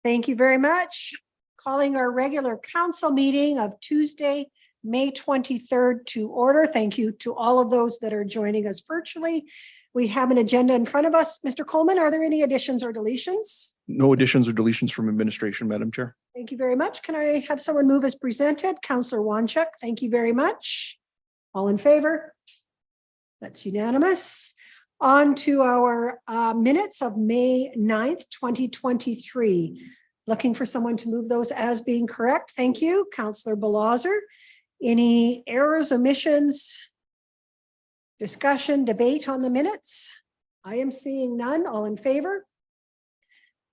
Thank you very much. Calling our regular council meeting of Tuesday, May 23rd to order. Thank you to all of those that are joining us virtually. We have an agenda in front of us. Mr. Coleman, are there any additions or deletions? No additions or deletions from administration, Madam Chair. Thank you very much. Can I have someone move as presented? Councillor Wanchuk, thank you very much. All in favor? That's unanimous. On to our minutes of May 9th, 2023. Looking for someone to move those as being correct. Thank you, Councillor Balazer. Any errors, omissions, discussion, debate on the minutes? I am seeing none. All in favor?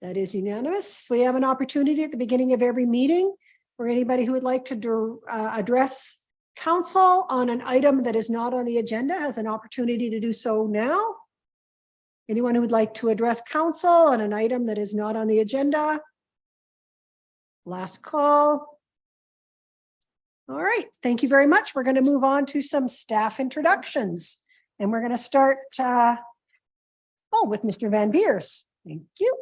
That is unanimous. We have an opportunity at the beginning of every meeting for anybody who would like to address council on an item that is not on the agenda has an opportunity to do so now. Anyone who would like to address council on an item that is not on the agenda? Last call. All right, thank you very much. We're going to move on to some staff introductions, and we're going to start with Mr. Van Beers. Thank you.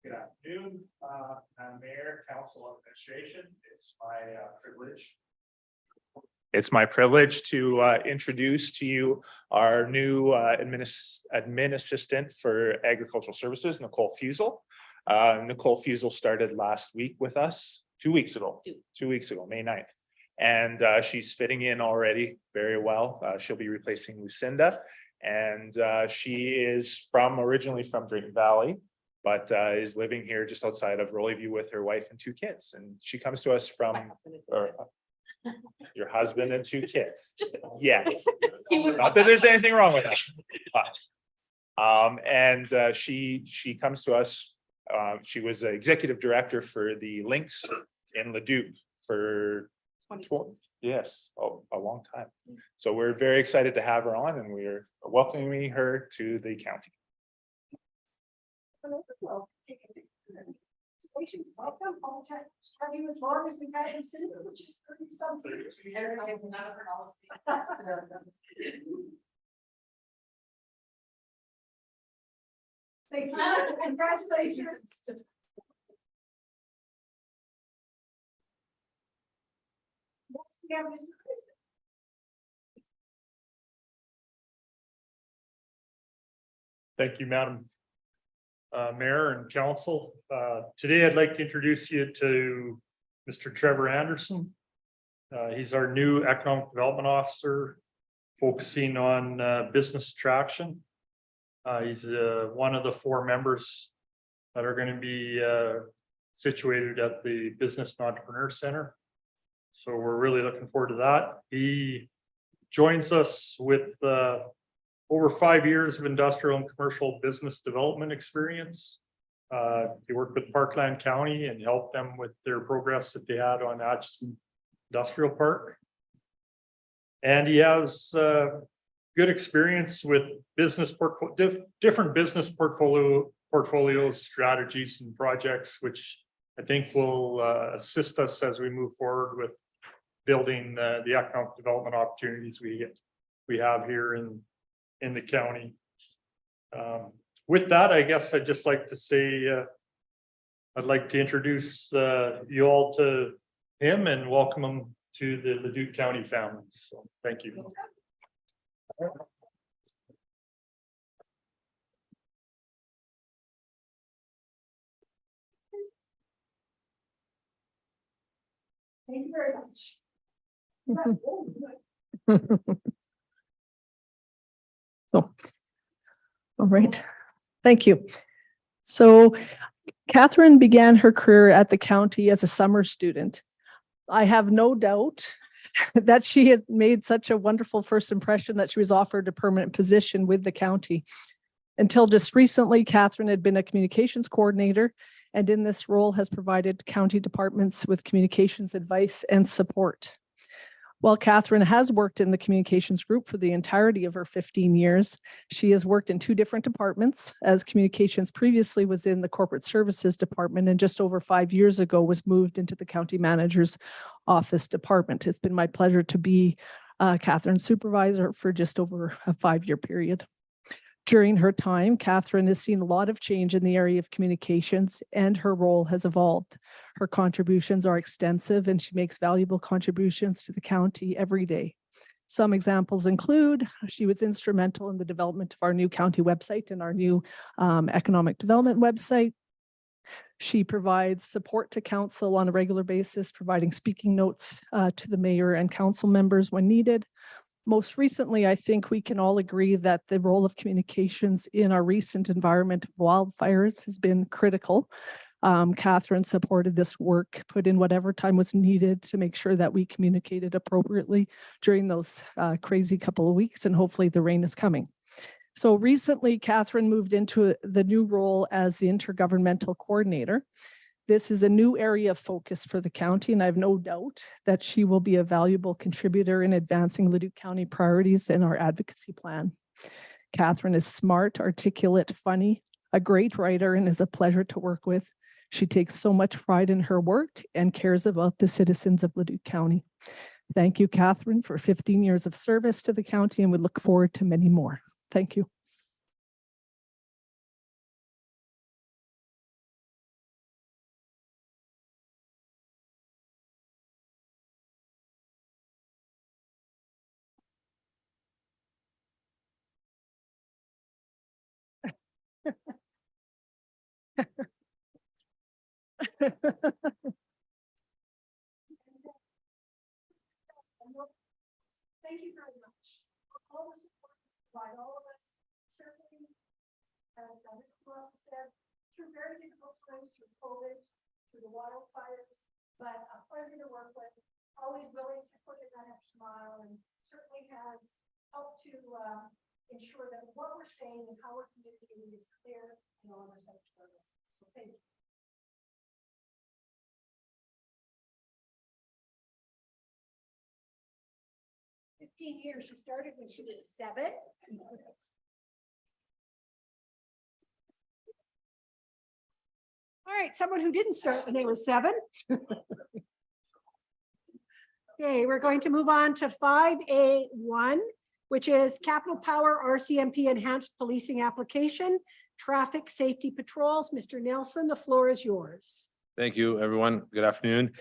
Good afternoon, I'm Mayor, Council Administration. It's my privilege to introduce to you our new admin assistant for agricultural services, Nicole Fusel. Nicole Fusel started last week with us, 2 weeks ago, 2 weeks ago, May 9th. And she's fitting in already very well. She'll be replacing Lucinda. And she is originally from Drayton Valley, but is living here just outside of Rollyview with her wife and 2 kids. And she comes to us from your husband and 2 kids. Yeah, not that there's anything wrong with that. But she comes to us. She was an executive director for the Lynx in Leduc for a long time. So we're very excited to have her on, and we're welcoming her to the county. Welcome. Have you as long as we've had you sitting, which is 30-something. Thank you. Congratulations. Thank you, Madam Mayor and Council. Today I'd like to introduce you to Mr. Trevor Anderson. He's our new Economic Development Officer, focusing on business attraction. He's one of the 4 members that are going to be situated at the Business and Entrepreneur Center. So we're really looking forward to that. He joins us with over 5 years of industrial and commercial business development experience. He worked with Parkland County and helped them with their progress that they had on Atchison Industrial Park. And he has good experience with different business portfolio strategies and projects, which I think will assist us as we move forward with building the economic development opportunities we have here in the county. With that, I guess I'd just like to say I'd like to introduce you all to him and welcome him to the Leduc County family. So thank you. Thank you very much. So, all right, thank you. So Catherine began her career at the county as a summer student. I have no doubt that she had made such a wonderful first impression that she was offered a permanent position with the county. Until just recently, Catherine had been a communications coordinator, and in this role has provided county departments with communications advice and support. While Catherine has worked in the communications group for the entirety of her 15 years, she has worked in 2 different departments, as communications previously was in the corporate services department and just over 5 years ago was moved into the county manager's office department. It's been my pleasure to be Catherine's supervisor for just over a 5-year period. During her time, Catherine has seen a lot of change in the area of communications, and her role has evolved. Her contributions are extensive, and she makes valuable contributions to the county every day. Some examples include she was instrumental in the development of our new county website and our new economic development website. She provides support to council on a regular basis, providing speaking notes to the mayor and council members when needed. Most recently, I think we can all agree that the role of communications in our recent environment of wildfires has been critical. Catherine supported this work, put in whatever time was needed to make sure that we communicated appropriately during those crazy couple of weeks, and hopefully the rain is coming. So recently, Catherine moved into the new role as the intergovernmental coordinator. This is a new area of focus for the county, and I have no doubt that she will be a valuable contributor in advancing Leduc County priorities and our advocacy plan. Catherine is smart, articulate, funny, a great writer, and is a pleasure to work with. She takes so much pride in her work and cares about the citizens of Leduc County. Thank you, Catherine, for 15 years of service to the county, and we look forward to many more. Thank you. Thank you very much. All the support by all of us, certainly, as Mr. Gillespie said, through very difficult times, through COVID, through the wildfires, but a pleasure to work with, always willing to put in that extra mile, and certainly has helped to ensure that what we're saying and how we're communicating is clear in all of our services. So thank you. Years. She started when she was 7. All right, someone who didn't start when they were 7. Okay, we're going to move on to 5A1, which is Capital Power RCMP Enhanced Policing Application, Traffic Safety Patrols. Mr. Nelson, the floor is yours. Thank you, everyone. Good afternoon.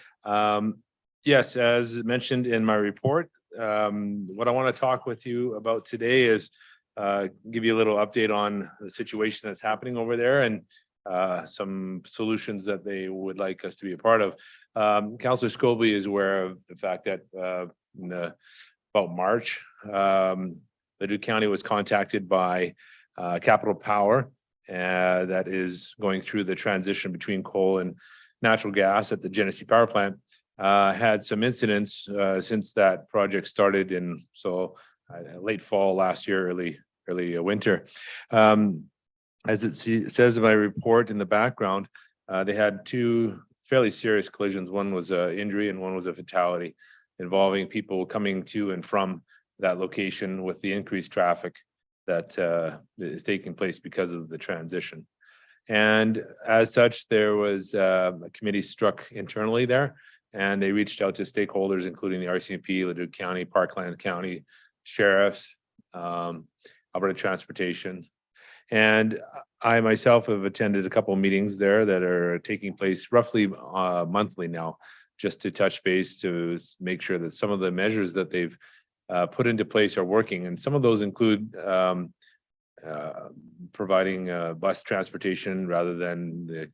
Yes, as mentioned in my report, what I want to talk with you about today is give you a little update on the situation that's happening over there and some solutions that they would like us to be a part of. Councillor Scobie is aware of the fact that about March, Leduc County was contacted by Capital Power that is going through the transition between coal and natural gas at the Genesee Power Plant. Had some incidents since that project started in late fall last year, early winter. As it says in my report in the background, they had 2 fairly serious collisions. One was an injury and one was a fatality involving people coming to and from that location with the increased traffic that is taking place because of the transition. And as such, there was a committee struck internally there, and they reached out to stakeholders, including the RCMP, Leduc County, Parkland County, sheriffs, Alberta Transportation. And I myself have attended a couple of meetings there that are taking place roughly monthly now, just to touch base to make sure that some of the measures that they've put into place are working. And some of those include providing bus transportation rather than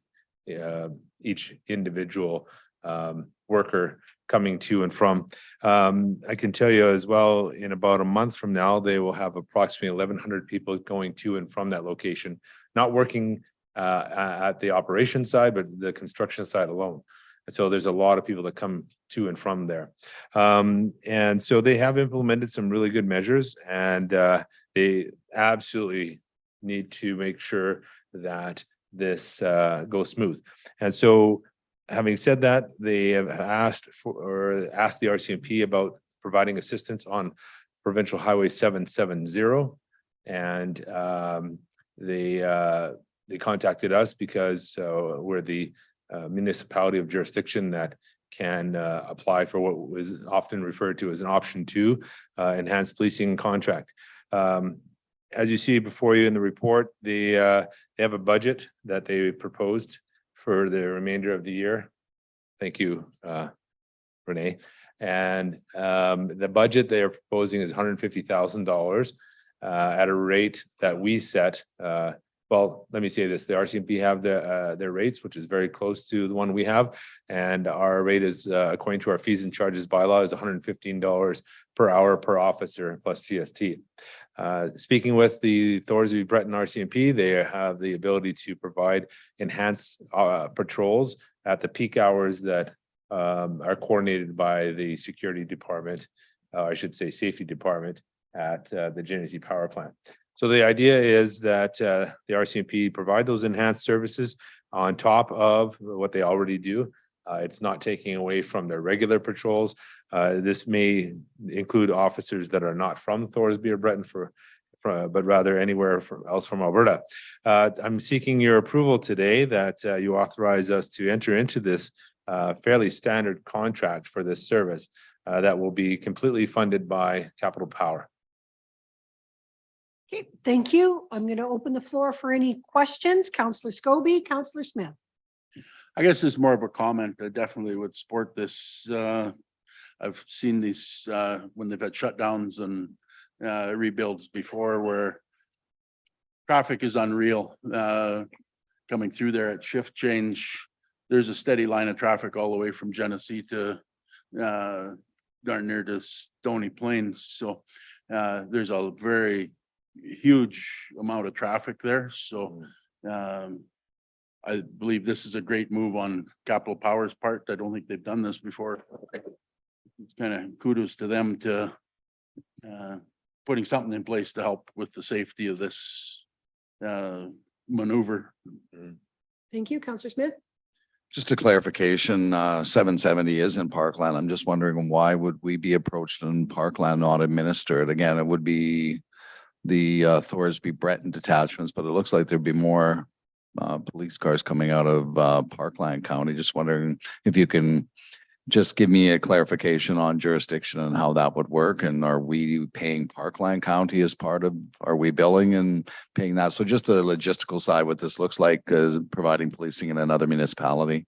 each individual worker coming to and from. I can tell you as well, in about a month from now, they will have approximately 1,100 people going to and from that location, not working at the operation side, but the construction side alone. And so there's a lot of people that come to and from there. And so they have implemented some really good measures, and they absolutely need to make sure that this goes smooth. And so having said that, they have asked the RCMP about providing assistance on Provincial Highway 770. And they contacted us because we're the municipality of jurisdiction that can apply for what was often referred to as an option 2 enhanced policing contract. as you see before you in the report, they have a budget that they proposed for the remainder of the year. Thank you, Renee. And the budget they are proposing is $150,000 at a rate that we set. Well, let me say this, the RCMP have their rates, which is very close to the one we have. And our rate is, according to our fees and charges bylaw, is $115 per hour per officer plus GST. Speaking with the Thorsby Breton RCMP, they have the ability to provide enhanced patrols at the peak hours that are coordinated by the security department, I should say safety department at the Genesee Power Plant. So the idea is that the RCMP provide those enhanced services on top of what they already do. It's not taking away from their regular patrols. This may include officers that are not from Thorsby or Breton but rather anywhere else from Alberta. I'm seeking your approval today that you authorize us to enter into this fairly standard contract for this service that will be completely funded by Capital Power. Okay, thank you. I'm going to open the floor for any questions. Councillor Scobie, Councillor Smith. I guess it's more of a comment. I definitely would support this. I've seen these when they've had shutdowns and rebuilds before where traffic is unreal. Coming through there at shift change, there's a steady line of traffic all the way from Genesee to darn near to Stony Plains. So there's a very huge amount of traffic there. So I believe this is a great move on Capital Power's part. I don't think they've done this before. It's kind of kudos to them to putting something in place to help with the safety of this maneuver. Thank you, Councillor Smith. Just a clarification, 770 is in Parkland. I'm just wondering why would we be approached in Parkland, not administered? Again, it would be the Thorsby Breton detachments, but it looks like there'd be more police cars coming out of Parkland County. Just wondering if you can just give me a clarification on jurisdiction and how that would work. And are we paying Parkland County as part of, are we billing and paying that? So just the logistical side, what this looks like is providing policing in another municipality.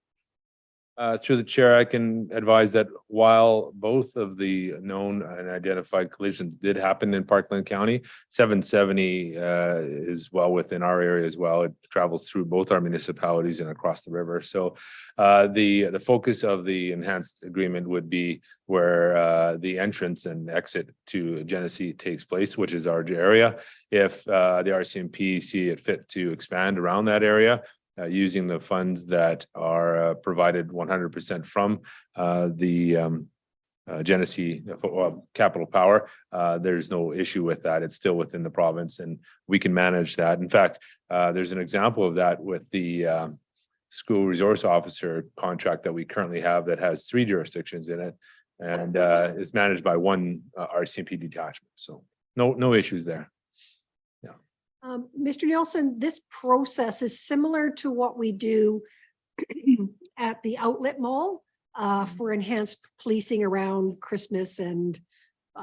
Through the chair, I can advise that while both of the known and identified collisions did happen in Parkland County, 770 is well within our area as well. It travels through both our municipalities and across the river. So the focus of the enhanced agreement would be where the entrance and exit to Genesee takes place, which is our area. If the RCMP see it fit to expand around that area, using the funds that are provided 100% from the Genesee Capital Power, there's no issue with that. It's still within the province and we can manage that. In fact, there's an example of that with the school resource officer contract that we currently have that has 3 jurisdictions in it and is managed by one RCMP detachment. So no issues there. Mr. Nielsen, this process is similar to what we do at the outlet mall for enhanced policing around Christmas and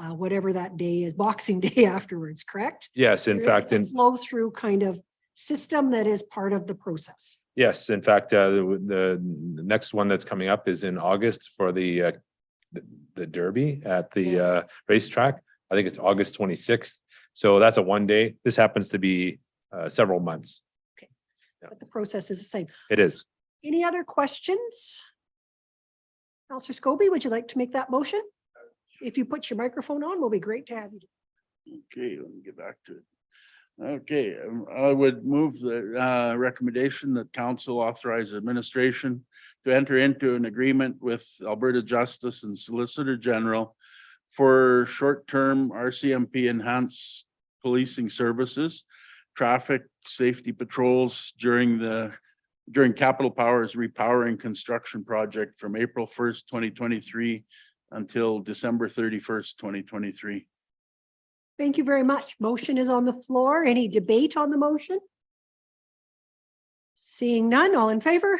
whatever that day is, Boxing Day afterwards, correct? Yes, in fact, in flow through kind of system that is part of the process. Yes, in fact, the next one that's coming up is in August for the Derby at the racetrack. I think it's August 26th. So that's a 1 day. This happens to be several months. Okay, but the process is the same. It is. Any other questions? Councillor Scobie, would you like to make that motion? If you put your microphone on, will be great to have you. Okay, let me get back to it. Okay, I would move the recommendation that council authorize administration to enter into an agreement with Alberta Justice and Solicitor General for short-term RCMP enhanced policing services, traffic safety patrols during Capital Power's repowering construction project from April 1st, 2023 until December 31st, 2023. Thank you very much. Motion is on the floor. Any debate on the motion? Seeing none, all in favor?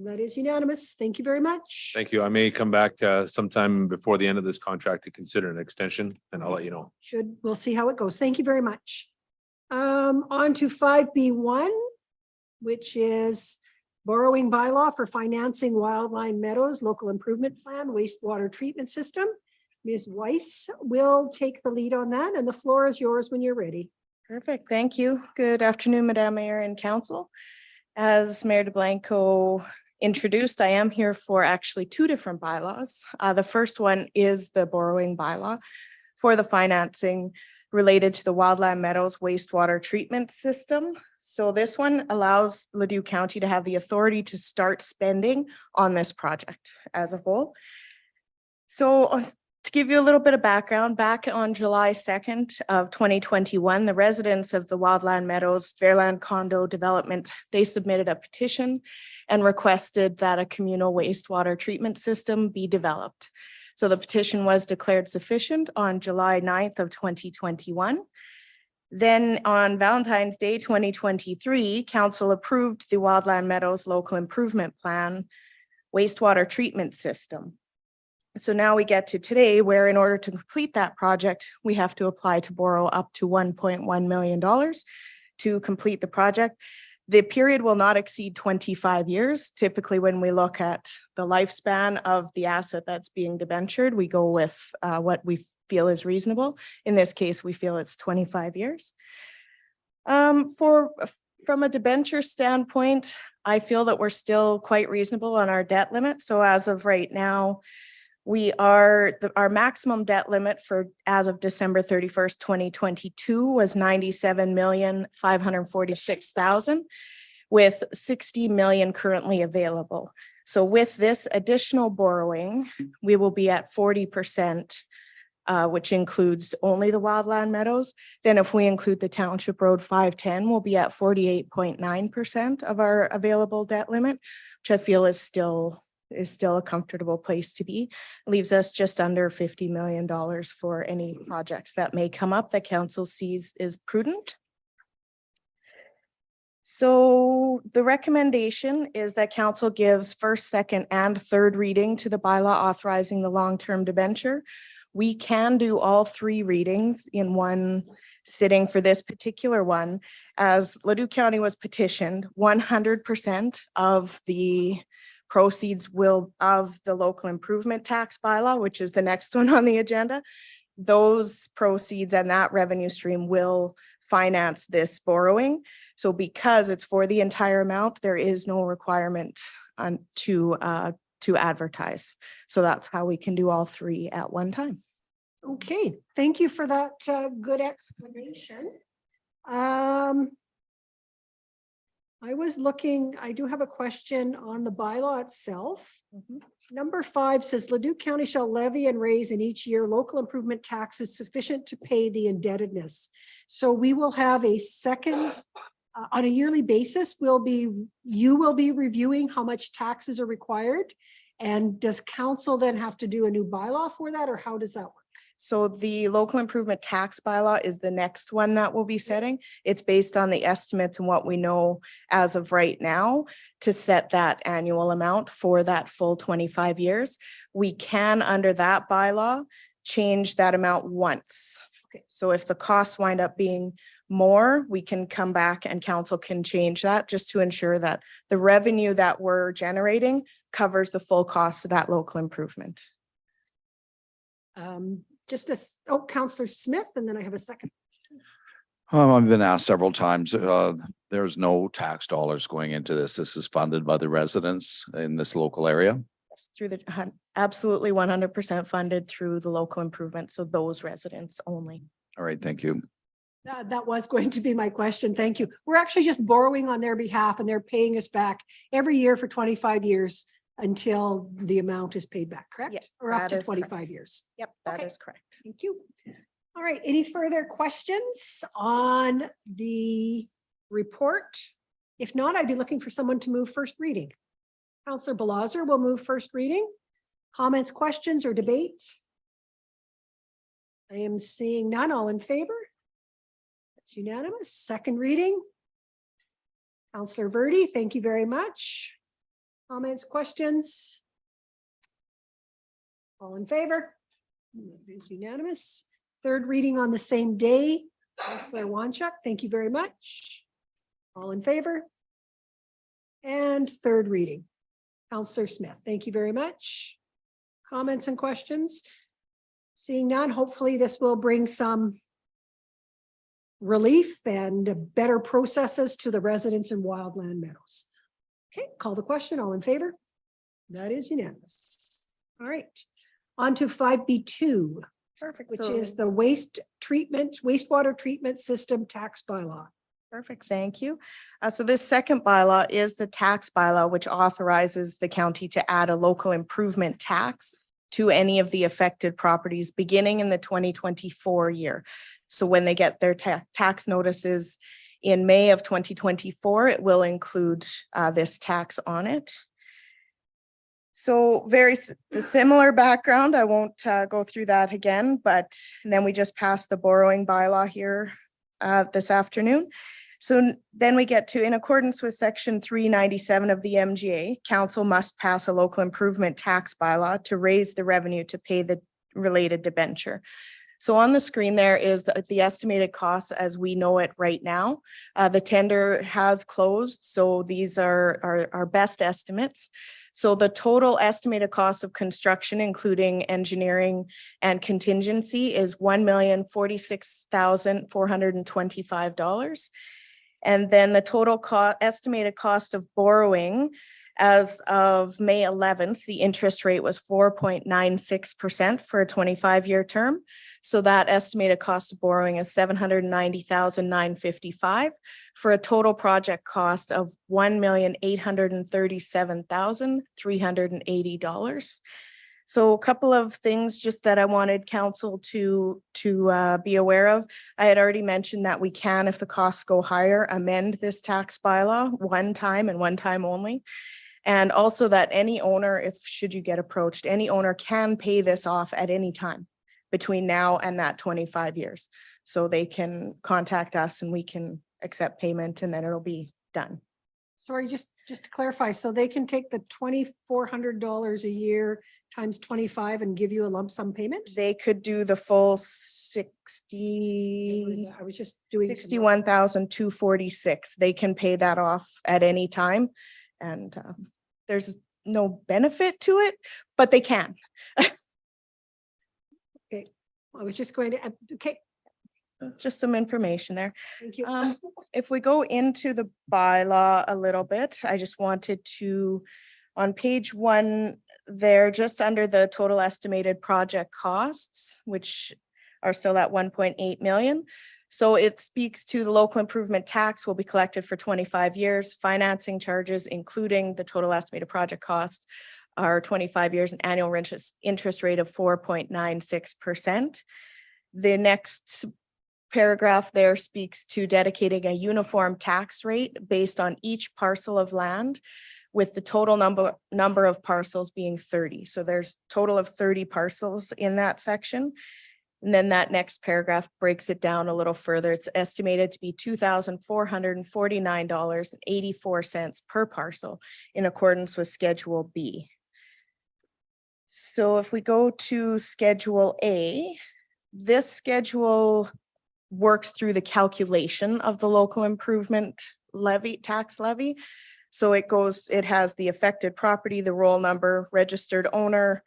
That is unanimous. Thank you very much. Thank you. I may come back sometime before the end of this contract to consider an extension and I'll let you know. We'll see how it goes. Thank you very much. On to 5B1, which is borrowing bylaw for financing Wildline Meadows Local Improvement Plan wastewater treatment system. Ms. Weiss will take the lead on that, and the floor is yours when you're ready. Perfect, thank you. Good afternoon, Madam Mayor and Council. As Mayor DeBlanco introduced, I am here for actually two different bylaws. The first one is the borrowing bylaw for the financing related to the Wildland Meadows wastewater treatment system. So this one allows Leduc County to have the authority to start spending on this project as a whole. So to give you a little bit of background, back on July 2nd of 2021, the residents of the Wildland Meadows Fairland Condo Development, they submitted a petition and requested that a communal wastewater treatment system be developed. So the petition was declared sufficient on July 9th of 2021. Then on Valentine's Day 2023, Council approved the Wildland Meadows Local Improvement Plan wastewater treatment system. So now we get to today, where in order to complete that project, we have to apply to borrow up to $1.1 million to complete the project. The period will not exceed 25 years. Typically, when we look at the lifespan of the asset that's being debentured, we go with what we feel is reasonable. In this case, we feel it's 25 years. From a debenture standpoint, I feel that we're still quite reasonable on our debt limit. So as of right now, our maximum debt limit for as of December 31st, 2022 was $97,546,000 with $60 million currently available. So with this additional borrowing, we will be at 40%, which includes only the Wildland Meadows. Then if we include the Township Road 510, we'll be at 48.9% of our available debt limit, which I feel is still a comfortable place to be. Leaves us just under $50 million for any projects that may come up that council sees is prudent. So the recommendation is that council gives first, second, and third reading to the bylaw authorizing the long-term debenture. We can do all three readings in one sitting for this particular one. As Leduc County was petitioned, 100% of the proceeds of the local improvement tax bylaw, which is the next one on the agenda, those proceeds and that revenue stream will finance this borrowing. So because it's for the entire amount, there is no requirement to advertise. So that's how we can do all three at one time. Okay, thank you for that good explanation. I do have a question on the bylaw itself. Number 5 says Leduc County shall levy and raise in each year local improvement taxes sufficient to pay the indebtedness. So we will have a second, on a yearly basis, you will be reviewing how much taxes are required. And does council then have to do a new bylaw for that, or how does that work? So the local improvement tax bylaw is the next one that we'll be setting. It's based on the estimates and what we know as of right now to set that annual amount for that full 25 years. We can, under that bylaw, change that amount once. Okay. So if the costs wind up being more, we can come back and council can change that just to ensure that the revenue that we're generating covers the full cost of that local improvement. Councillor Smith, and then I have a second. I've been asked several times, there's no tax dollars going into this. This is funded by the residents in this local area. Through the absolutely 100% funded through the local improvement. So those residents only. All right, thank you. That was going to be my question. Thank you. We're actually just borrowing on their behalf and they're paying us back every year for 25 years until the amount is paid back, correct? Yes, or up that to is 25 correct. years. Yep, that is correct. Thank you. All right, any further questions on the report? If not, I'd be looking for someone to move first reading. Councillor Balazer will move first reading. Comments, questions, or debate? I am seeing none. All in favor? That's unanimous. Second reading. Councillor Verdi, thank you very much. Comments, questions? All in favor? It is unanimous. Third reading on the same day. Counselor Wanchuk, thank you very much. All in favor? And third reading. Counselor Smith, thank you very much. Comments and questions? Seeing none, hopefully this will bring some relief and better processes to the residents in Wildland Meadows. Okay, call the question. All in favor? That is unanimous. All right. On to 5B2, Perfect. which So- is the wastewater treatment system tax bylaw. Perfect, thank you. So this second bylaw is the tax bylaw, which authorizes the county to add a local improvement tax to any of the affected properties beginning in the 2024 year. So when they get their tax notices in May of 2024, it will include this tax on it. So very similar background. I won't go through that again, but then we just passed the borrowing bylaw here this afternoon. So then we get to, in accordance with section 397 of the MGA, council must pass a local improvement tax bylaw to raise the revenue to pay the related debenture. So on the screen there is the estimated costs as we know it right now. The tender has closed, so these are our best estimates. So the total estimated cost of construction, including engineering and contingency, is $1,046,425. And then the total estimated cost of borrowing as of May 11th, the interest rate was 4.96% for a 25-year term. So that estimated cost of borrowing is $790,955 for a total project cost of $1,837,380. So a couple of things just that I wanted council to be aware of. I had already mentioned that we can, if the costs go higher, amend this tax bylaw one time and one time only. And also that any owner, should you get approached, any owner can pay this off at any time between now and that 25 years. So they can contact us and we can accept payment and then it'll be done. Sorry, just to clarify, so they can take the $2,400 a year times 25 and give you a lump sum payment? They could do the full 60. I was just doing. some- 61,246. They can pay that off at any time. And there's no benefit to it, but they can. Okay, I was just going to, okay, Just some information there. thank you. If we go into the bylaw a little bit, I just wanted to, on page 1, there, just under the total estimated project costs, which are still at 1.8 million. So it speaks to the local improvement tax will be collected for 25 years. Financing charges, including the total estimated project cost, are 25 years, an annual interest rate of 4.96%. The next paragraph there speaks to dedicating a uniform tax rate based on each parcel of land, with the total number of parcels being 30. So there's total of 30 parcels in that section. And then that next paragraph breaks it down a little further. It's estimated to be $2,449.84 per parcel in accordance with Schedule B. So if we go to Schedule A, this schedule works through the calculation of the local improvement levy, tax levy. So it has the affected property, the roll number, registered owner.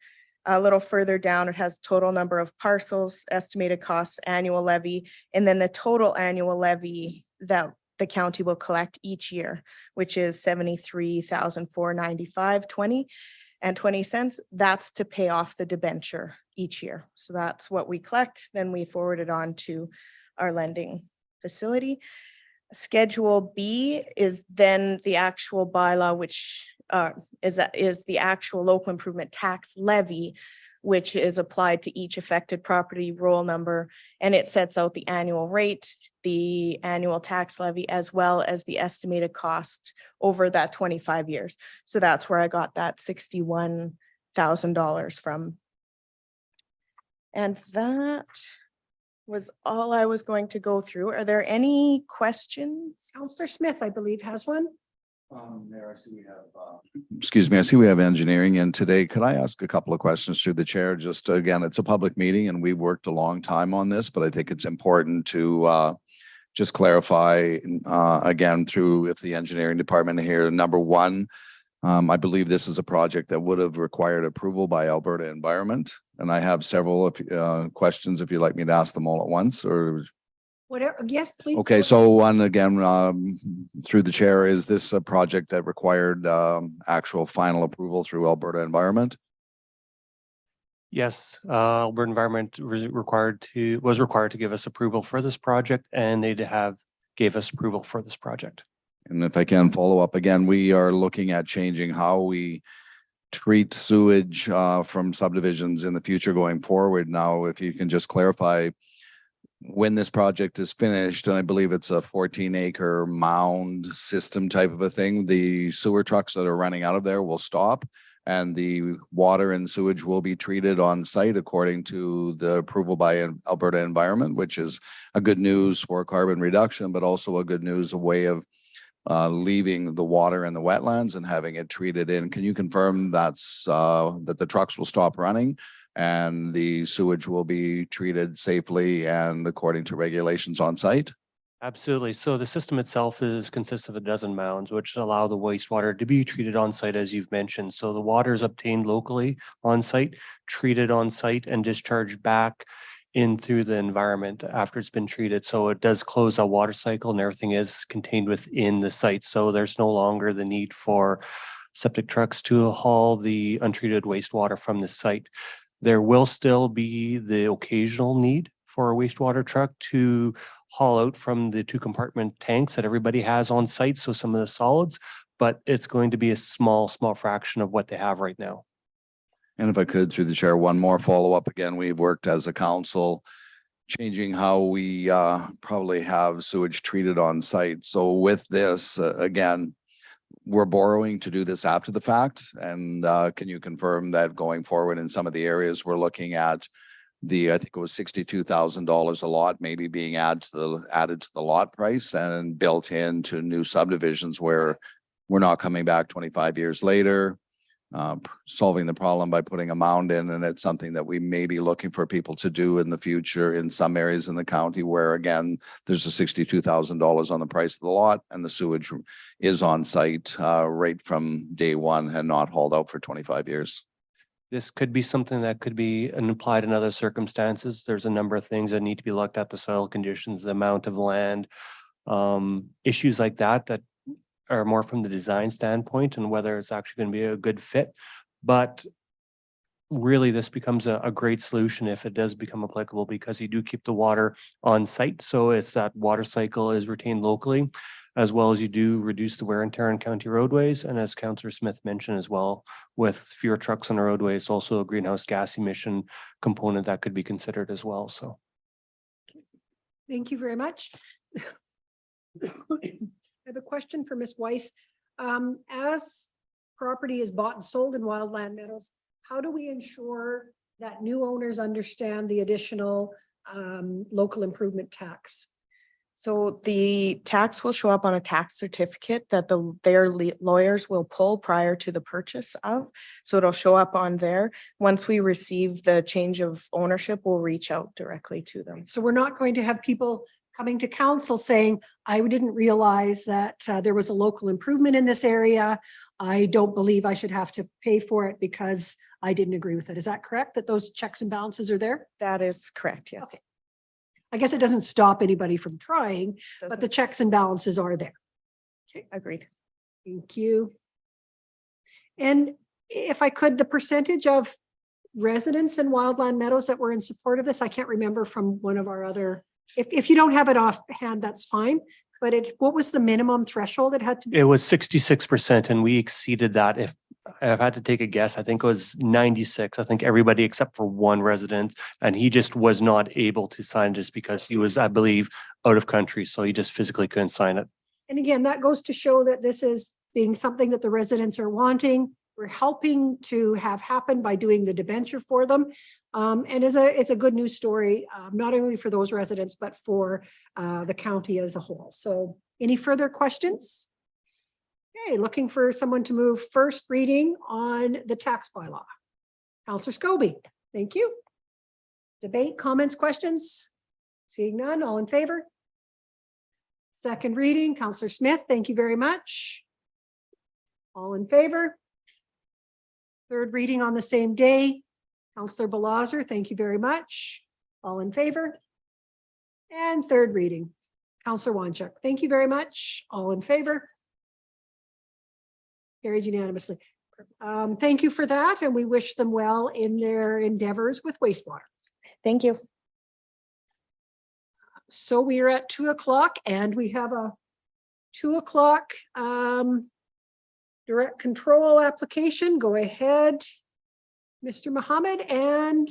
A little further down, it has total number of parcels, estimated costs, annual levy, and then the total annual levy that the county will collect each year, which is $73,495.20. That's to pay off the debenture each year. So that's what we collect. Then we forward it on to our lending facility. Schedule B is then the actual bylaw, which is the actual local improvement tax levy, which is applied to each affected property roll number, and it sets out the annual rate, the annual tax levy, as well as the estimated cost over that 25 years. So that's where I got that $61,000 from. And that was all I was going to go through. Are there any questions? Counselor Smith, I believe, has one. Mayor, I see we have, excuse me, I see we have engineering in today. Could I ask a couple of questions through the chair? Just again, it's a public meeting and we've worked a long time on this, but I think it's important to just clarify again through if the engineering department here. Number one, I believe this is a project that would have required approval by Alberta Environment. And I have several questions if you'd like me to ask them all at once or. Whatever, yes, please. Okay, so one again, through the chair, is this a project that required actual final approval through Alberta Environment? Yes, Alberta Environment was required to give us approval for this project, and they gave us approval for this project. And if I can follow up again, we are looking at changing how we treat sewage from subdivisions in the future going forward. Now, if you can just clarify when this project is finished, and I believe it's a 14-acre mound system type of a thing, the sewer trucks that are running out of there will stop and the water and sewage will be treated on site according to the approval by Alberta Environment, which is a good news for carbon reduction, but also a good news, a way of leaving the water in the wetlands and having it treated in. Can you confirm that's that the trucks will stop running and the sewage will be treated safely and according to regulations on site? Absolutely. So the system itself consists of a dozen mounds, which allow the wastewater to be treated on site, as you've mentioned. So the water is obtained locally on site, treated on site, and discharged back in through the environment after it's been treated. So it does close a water cycle and everything is contained within the site. So there's no longer the need for septic trucks to haul the untreated wastewater from the site. There will still be the occasional need for a wastewater truck to haul out from the 2 compartment tanks that everybody has on site. So some of the solids, but it's going to be a small fraction of what they have right now. And if I could, through the chair, one more follow-up. Again, we've worked as a council, changing how we probably have sewage treated on site. So with this, again, we're borrowing to do this after the fact. And can you confirm that going forward in some of the areas we're looking at I think it was $62,000 a lot, maybe being added to the lot price and built into new subdivisions where we're not coming back 25 years later, solving the problem by putting a mound in. And it's something that we may be looking for people to do in the future in some areas in the county where, again, there's a $62,000 on the price of the lot and the sewage is on site right from day one and not hauled out for 25 years. This could be something that could be applied in other circumstances. There's a number of things that need to be looked at: the soil conditions, the amount of land, issues like that are more from the design standpoint and whether it's actually going to be a good fit. But really, this becomes a great solution if it does become applicable, because you do keep the water on site. So it's that water cycle is retained locally, as well as you do reduce the wear and tear on county roadways. And as Councillor Smith mentioned as well, with fewer trucks on the roadways, also a greenhouse gas emission component that could be considered as well. So. Thank you very much. I have a question for Ms. Weiss. As property is bought and sold in wildland meadows, how do we ensure that new owners understand the additional local improvement tax? So the tax will show up on a tax certificate that their lawyers will pull prior to the purchase of. So it'll show up on there. Once we receive the change of ownership, we'll reach out directly to them. So we're not going to have people coming to council saying, I didn't realize that there was a local improvement in this area. I don't believe I should have to pay for it because I didn't agree with it. Is that correct? That those checks and balances are there? That is correct, yes. Okay. I guess it doesn't stop anybody from trying, but the checks and balances are there. Okay, agreed. Thank you. And if I could, the percentage of residents in wildland meadows that were in support of this, I can't remember from one of our other, if you don't have it offhand, that's fine. But what was the minimum threshold it had to be? It was 66% and we exceeded that. If I've had to take a guess, I think it was 96. I think everybody except for one resident, and he just was not able to sign just because he was, I believe, out of country. So he just physically couldn't sign it. And again, that goes to show that this is being something that the residents are wanting. We're helping to have happen by doing the debenture for them. And it's a good news story, not only for those residents, but for the county as a whole. So any further questions? Okay, looking for someone to move first reading on the tax bylaw. Counselor Scobie, thank you. Debate, comments, questions? Seeing none, all in favor? Second reading, Counselor Smith, thank you very much. All in favor? Third reading on the same day, Counselor Balazer, thank you very much. All in favor? And third reading, Counselor Wanchuk, thank you very much. All in favor? Carried unanimously. Thank you for that, and we wish them well in their endeavors with wastewater. Thank you. So we are at 2 o'clock and we have a 2 o'clock direct control application. Go ahead, Mr. Mohammed and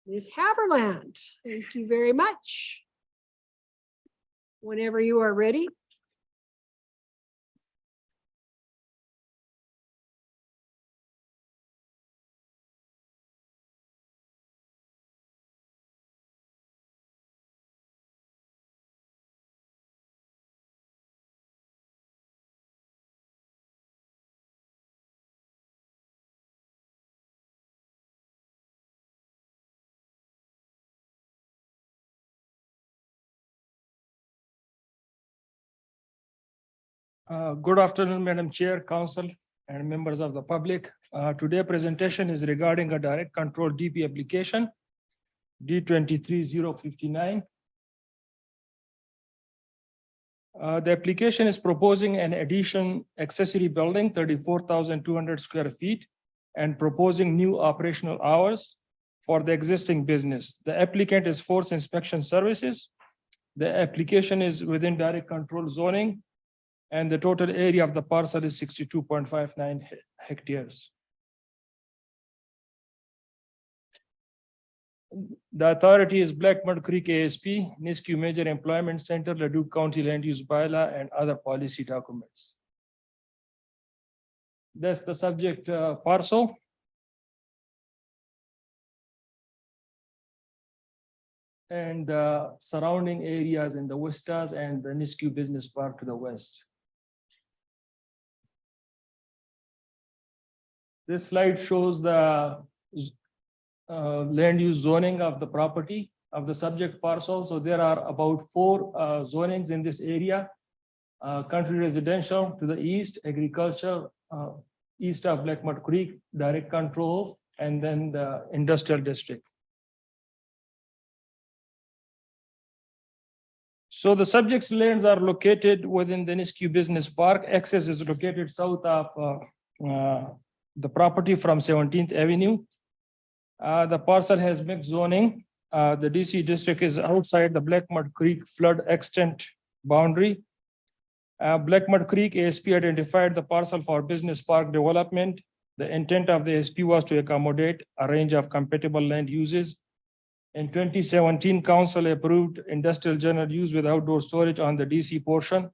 Ms. Haberland. Thank you very much. Whenever you are ready. Good afternoon, Madam Chair, Council, and members of the public. Today presentation is regarding a direct control DP application, D23059. The application is proposing an addition accessory building, 34,200 square feet, and proposing new operational hours for the existing business. The applicant is Force Inspection Services. The application is within direct control zoning, and the total area of the parcel is 62.59 hectares. The authority is Black Mud Creek ASP, Nisku Major Employment Center, Leduc County Land Use Bylaw, and other policy documents. That's the subject parcel. And surrounding areas in the Vistas and the Nisku Business Park to the west. This slide shows the land use zoning of the property of the subject parcel. So there are about 4 zonings in this area. Country residential to the east, agriculture east of Black Mud Creek, direct control, and then the industrial district. So the subject's lands are located within the Nisku Business Park. Access is located south of the property from 17th Avenue. The parcel has mixed zoning. The DC district is outside the Black Mud Creek flood extent boundary. Black Mud Creek ASP identified the parcel for business park development. The intent of the ASP was to accommodate a range of compatible land uses. In 2017, council approved industrial general use with outdoor storage on the DC portion,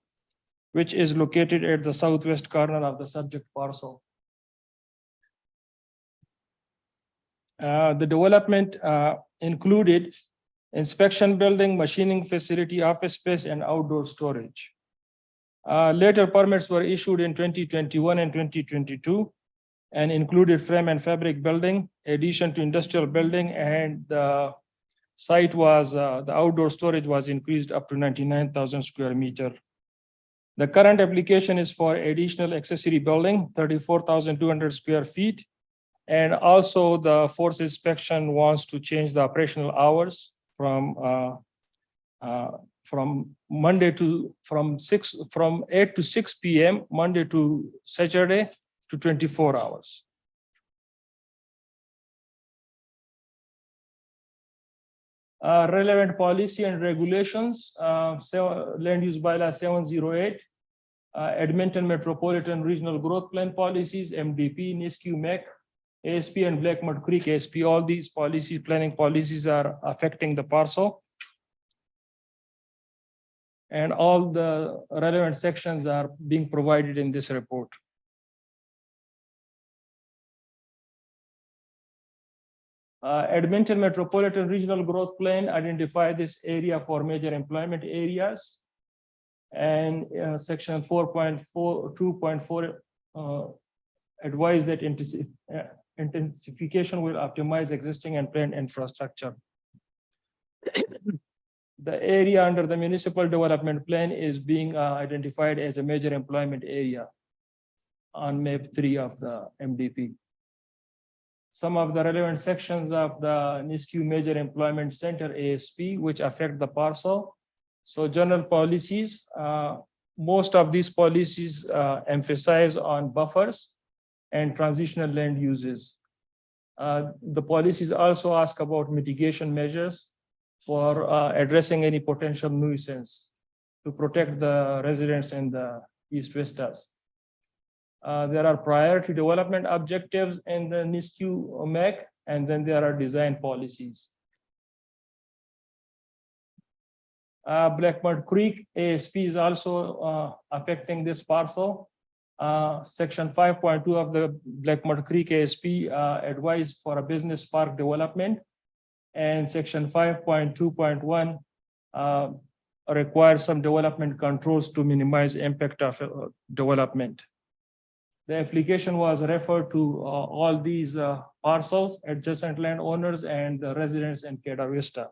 which is located at the southwest corner of the subject parcel. The development included inspection building, machining facility, office space, and outdoor storage. Later permits were issued in 2021 and 2022 and included frame and fabric building, addition to industrial building, and the site was, the outdoor storage was increased up to 99,000 square meter. The current application is for additional accessory building, 34,200 square feet. And also the Force Inspection wants to change the operational hours from 8 to 6 p.m. Monday to Saturday to 24 hours. Relevant policy and regulations, Land Use Bylaw 708, Edmonton Metropolitan Regional Growth Plan policies, MDP, Nisku MEC, ASP, and Black Mud Creek ASP. All these policies, planning policies, are affecting the parcel. And all the relevant sections are being provided in this report. Edmonton Metropolitan Regional Growth Plan identify this area for major employment areas. And section 4.4, advise that intensification will optimize existing and planned infrastructure. The area under the municipal development plan is being identified as a major employment area on map 3 of the MDP. Some of the relevant sections of the Nisku Major Employment Center ASP, which affect the parcel. So general policies, most of these policies emphasize on buffers and transitional land uses. The policies also ask about mitigation measures for addressing any potential nuisance to protect the residents in the East Vistas. There are priority development objectives in the Nisku MAC, and then there are design policies. Blackmud Creek ASP is also affecting this parcel. Section 5.2 of the Blackmud Creek ASP advised for a business park development, and section 5.2.1 requires some development controls to minimize impact of development. The application was referred to all these parcels, adjacent landowners, and the residents in Queda Vista.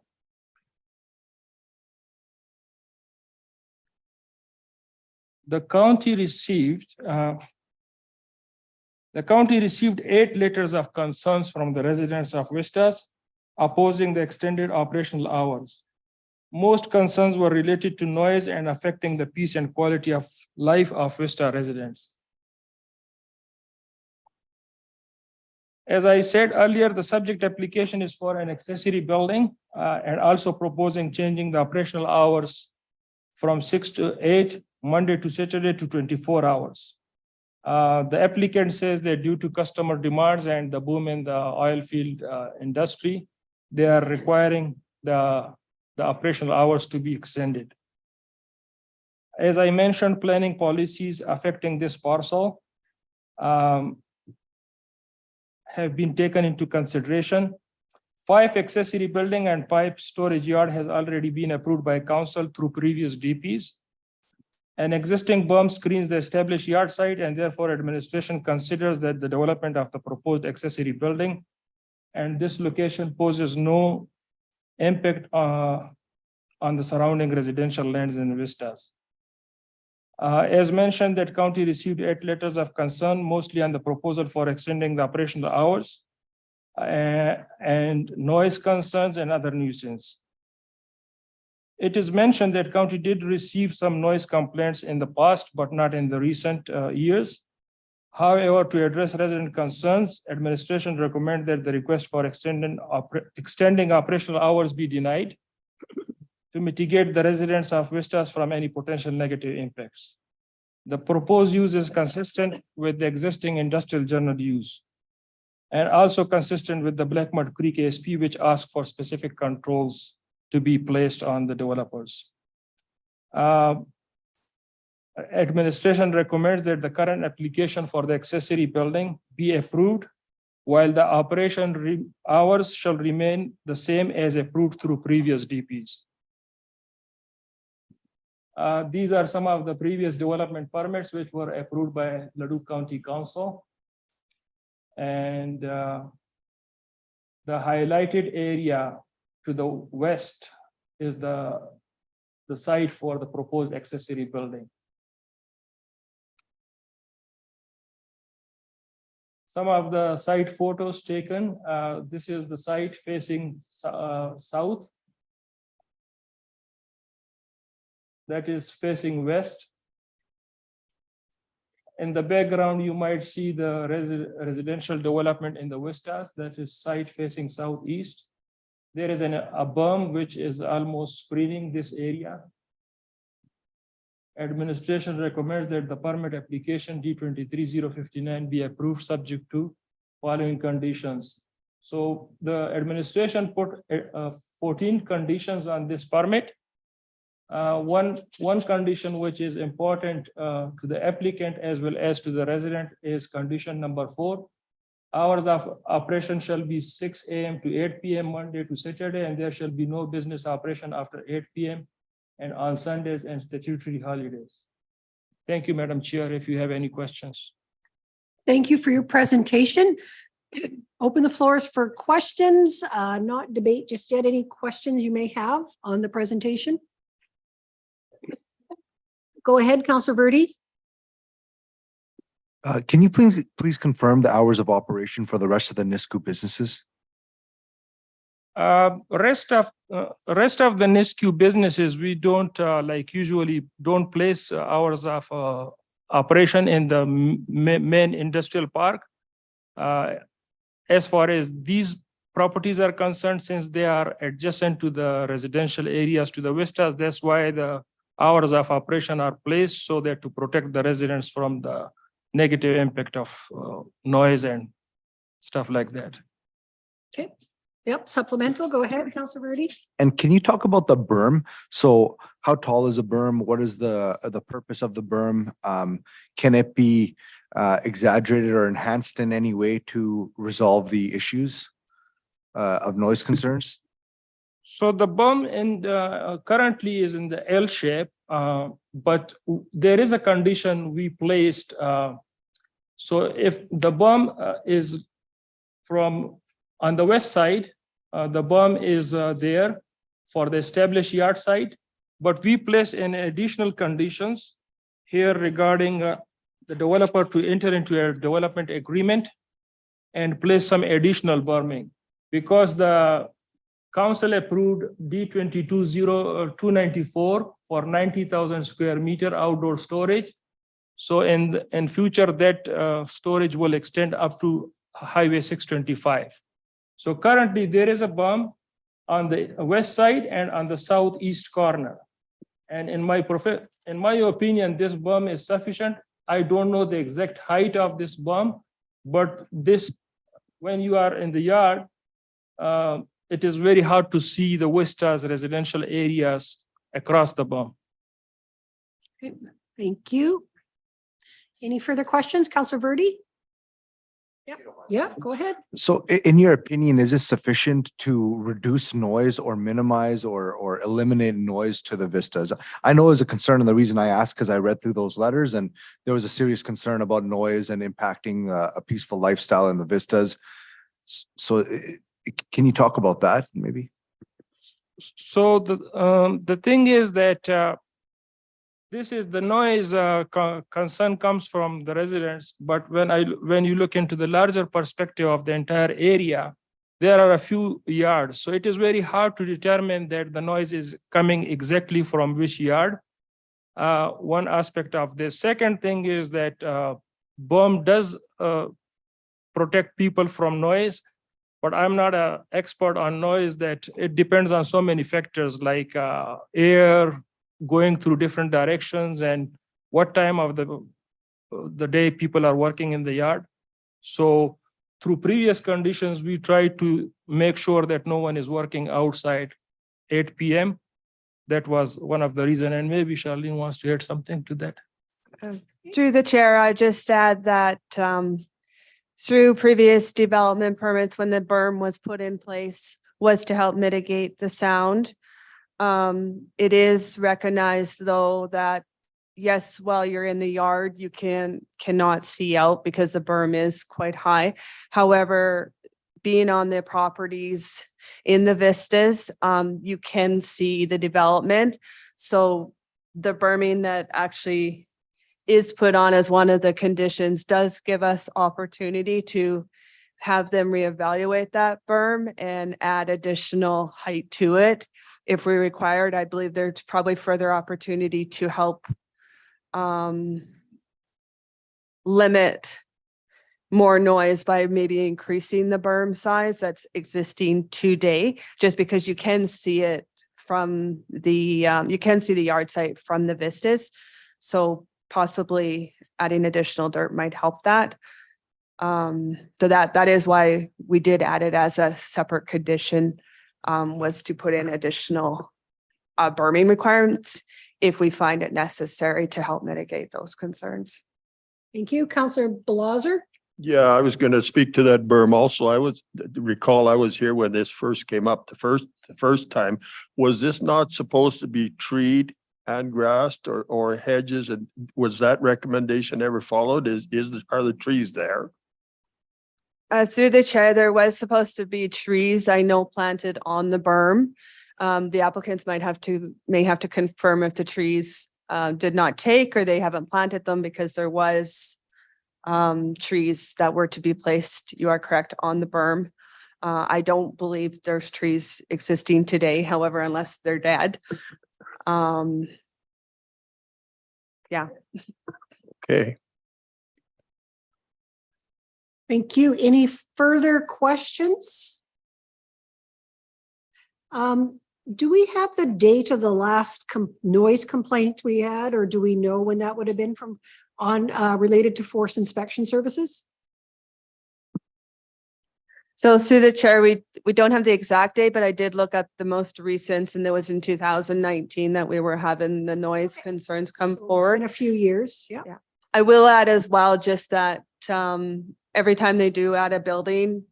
The county received 8 letters of concerns from the residents of Vistas opposing the extended operational hours. Most concerns were related to noise and affecting the peace and quality of life of Vista residents. As I said earlier, the subject application is for an accessory building and also proposing changing the operational hours from 6 to 8, Monday to Saturday, to 24 hours. The applicant says that due to customer demands and the boom in the oil field industry, they are requiring the operational hours to be extended. As I mentioned, planning policies affecting this parcel have been taken into consideration. 5 accessory building and pipe storage yard has already been approved by council through previous DPs. An existing berm screens the established yard site, and therefore administration considers that the development of the proposed accessory building and this location poses no impact on the surrounding residential lands and vistas. As mentioned, that county received 8 letters of concern, mostly on the proposal for extending the operational hours and noise concerns and other nuisance. It is mentioned that county did receive some noise complaints in the past, but not in the recent years. However, to address resident concerns, administration recommend that the request for extending operational hours be denied to mitigate the residents of Vistas from any potential negative impacts. The proposed use is consistent with the existing industrial general use and also consistent with the Blackmud Creek ASP, which asks for specific controls to be placed on the developers. Administration recommends that the current application for the accessory building be approved, while the operation hours shall remain the same as approved through previous DPs. These are some of the previous development permits which were approved by Leduc County Council. And the highlighted area to the west is the site for the proposed accessory building. Some of the site photos taken. This is the site facing south. That is facing west. In the background, you might see the residential development in the vistas. That is site facing southeast. There is a berm which is almost screening this area. Administration recommends that the permit application D23-059 be approved subject to following conditions. So the administration put 14 conditions on this permit. One condition which is important to the applicant as well as to the resident is condition number 4. Hours of operation shall be 6 a.m. to 8 p.m. Monday to Saturday, and there shall be no business operation after 8 p.m. and on Sundays and statutory holidays. Thank you, Madam Chair, if you have any questions. Thank you for your presentation. Open the floors for questions, not debate just yet. Any questions you may have on the presentation? Go ahead, Councillor Verdi. Can you please confirm the hours of operation for the rest of the NISCU businesses? Rest of the NISCU businesses, we don't usually don't place hours of operation in the main industrial park. As far as these properties are concerned, since they are adjacent to the residential areas, to the vistas, that's why the hours of operation are placed, so that to protect the residents from the negative impact of noise and stuff like that. Okay. Yep, supplemental. Go ahead, Councillor Verdi. And can you talk about the berm? So how tall is a berm? What is the purpose of the berm? Can it be exaggerated or enhanced in any way to resolve the issues of noise concerns? So the berm currently is in the L shape, but there is a condition we placed. So if the berm is from on the west side, the berm is there for the established yard site, but we place in additional conditions here regarding the developer to enter into a development agreement and place some additional berming, because the council approved D-220294 for 90,000 square meter outdoor storage. So in future, that storage will extend up to Highway 625. So currently there is a berm on the west side and on the southeast corner. And in my opinion, this berm is sufficient. I don't know the exact height of this berm, but this, when you are in the yard, it is very hard to see the vistas, residential areas across the berm. Okay, thank you. Any further questions, Councillor Verdi? Yeah, go ahead. So in your opinion, is this sufficient to reduce noise or minimize or eliminate noise to the vistas? I know it's a concern, and the reason I asked, because I read through those letters and there was a serious concern about noise and impacting a peaceful lifestyle in the vistas. So can you talk about that maybe? So the thing is that this is the noise concern comes from the residents, but when you look into the larger perspective of the entire area, there are a few yards. So it is very hard to determine that the noise is coming exactly from which yard. One aspect of this. Second thing is that berm does protect people from noise, but I'm not an expert on noise. That it depends on so many factors like air going through different directions and what time of the day people are working in the yard. So through previous conditions, we try to make sure that no one is working outside 8 p.m. That was one of the reasons, and maybe Charlene wants to add something to that. Through the chair, I just add that through previous development permits, when the berm was put in place, was to help mitigate the sound. It is recognized though that yes, while you're in the yard, you cannot see out because the berm is quite high. However, being on the properties in the vistas, you can see the development. So the berming that actually is put on as one of the conditions does give us opportunity to have them reevaluate that berm and add additional height to it if we required. I believe there's probably further opportunity to help limit more noise by maybe increasing the berm size that's existing today, just because you can see it from the, you can see the yard site from the vistas. So possibly adding additional dirt might help that. So that is why we did add it as a separate condition, was to put in additional berming requirements if we find it necessary to help mitigate those concerns. Thank you. Councillor Blaser. Yeah, I was going to speak to that berm also. I was, recall I was here when this first came up the first time. Was this not supposed to be treed and grassed or hedges? And was that recommendation ever followed? Are the trees there? Through the chair, there was supposed to be trees, I know, planted on the berm. The applicants may have to confirm if the trees did not take or they haven't planted them, because there was trees that were to be placed, you are correct, on the berm. I don't believe there's trees existing today, however, unless they're dead. Yeah. Okay. Thank you. Any further questions? Do we have the date of the last noise complaint we had, or do we know when that would have been from related to force inspection services? So through the chair, we don't have the exact date, but I did look up the most recent, and it was in 2019 that we were having the noise concerns come So forward. It's been a few years, yeah. Yeah. I will add as well, just that every time they do add a building,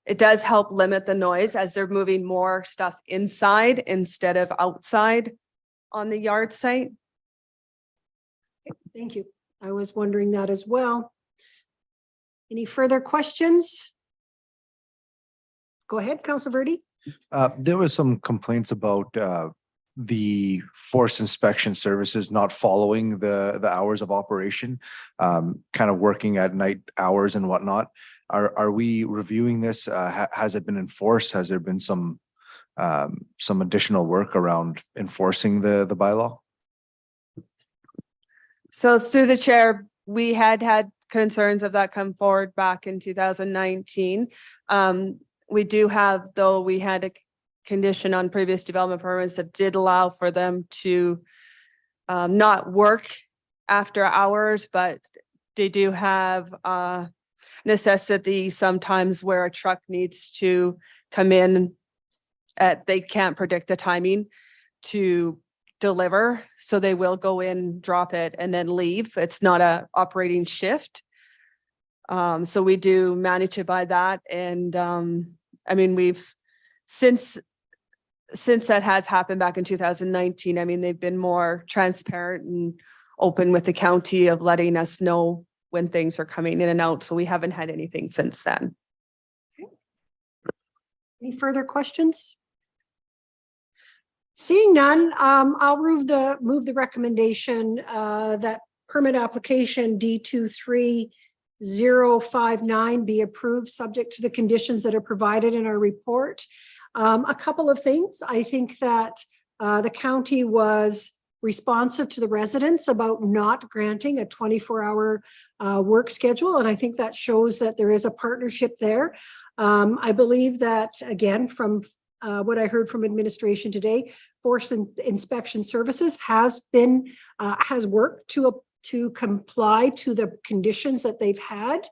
it does help limit the noise as they're moving more stuff inside instead of outside on the yard site. Thank you. I was wondering that as well. Any further questions? Go ahead, Councilor Verdi. There was some complaints about the force inspection services not following the hours of operation, kind of working at night hours and whatnot. Are we reviewing this? Has it been enforced? Has there been some additional work around enforcing the bylaw? So through the chair, we had concerns of that come forward back in 2019. We do have, though, we had a condition on previous development permits that did allow for them to not work after hours, but they do have necessity sometimes where a truck needs to come in they can't predict the timing to deliver, so they will go in, drop it, and then leave. It's not a operating shift. So we do manage it by that. And I mean, we've since that has happened back in 2019, I mean, they've been more transparent and open with the county of letting us know when things are coming in and out. So we haven't had anything since then. Okay. Any further questions? Seeing none, I'll move the recommendation that permit application D23059 be approved, subject to the conditions that are provided in our report. A couple of things. I think that the county was responsive to the residents about not granting a 24-hour work schedule, and I think that shows that there is a partnership there. I believe that, again, from what I heard from administration today, force inspection services has worked to comply to the conditions that they've had.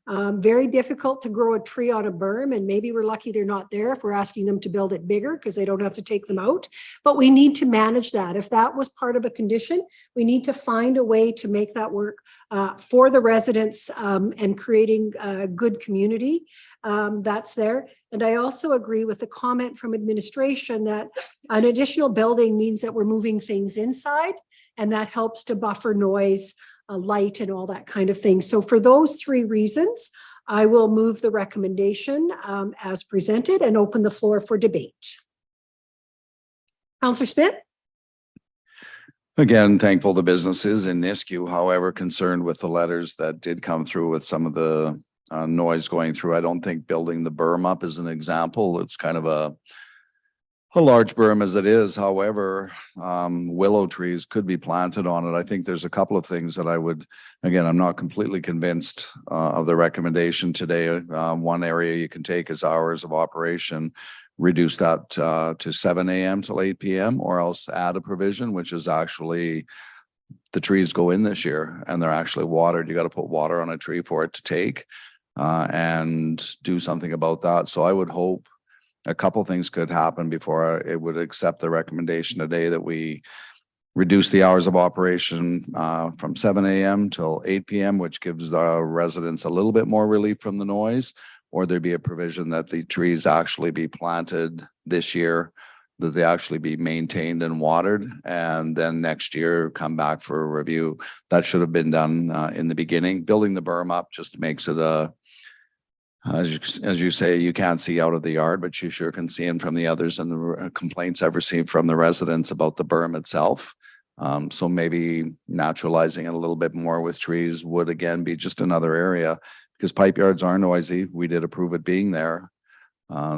Very difficult to grow a tree on a berm, and maybe we're lucky they're not there if we're asking them to build it bigger because they don't have to take them out. But we need to manage that. If that was part of a condition, we need to find a way to make that work for the residents and creating a good community that's there. And I also agree with the comment from administration that an additional building means that we're moving things inside, and that helps to buffer noise, light, and all that kind of thing. So for those three reasons, I will move the recommendation as presented and open the floor for debate. Councillor Smith? Again, thankful the businesses in Nisku, however, concerned with the letters that did come through with some of the noise going through. I don't think building the berm up is an example. It's kind of a large berm as it is. However, willow trees could be planted on it. I think there's a couple of things that I would, again, I'm not completely convinced of the recommendation today. One area you can take is hours of operation, reduce that to 7 a.m. till 8 p.m. or else add a provision, which is actually the trees go in this year and they're actually watered. You got to put water on a tree for it to take and do something about that. So I would hope a couple things could happen before it would accept the recommendation today that we reduce the hours of operation from 7 a.m. till 8 p.m., which gives the residents a little bit more relief from the noise, or there be a provision that the trees actually be planted this year, that they actually be maintained and watered, and then next year come back for a review. That should have been done in the beginning. Building the berm up just makes it as you say, you can't see out of the yard, but you sure can see in from the others and the complaints I've received from the residents about the berm itself. So maybe naturalizing it a little bit more with trees would again be just another area, because pipe yards are noisy. We did approve it being there.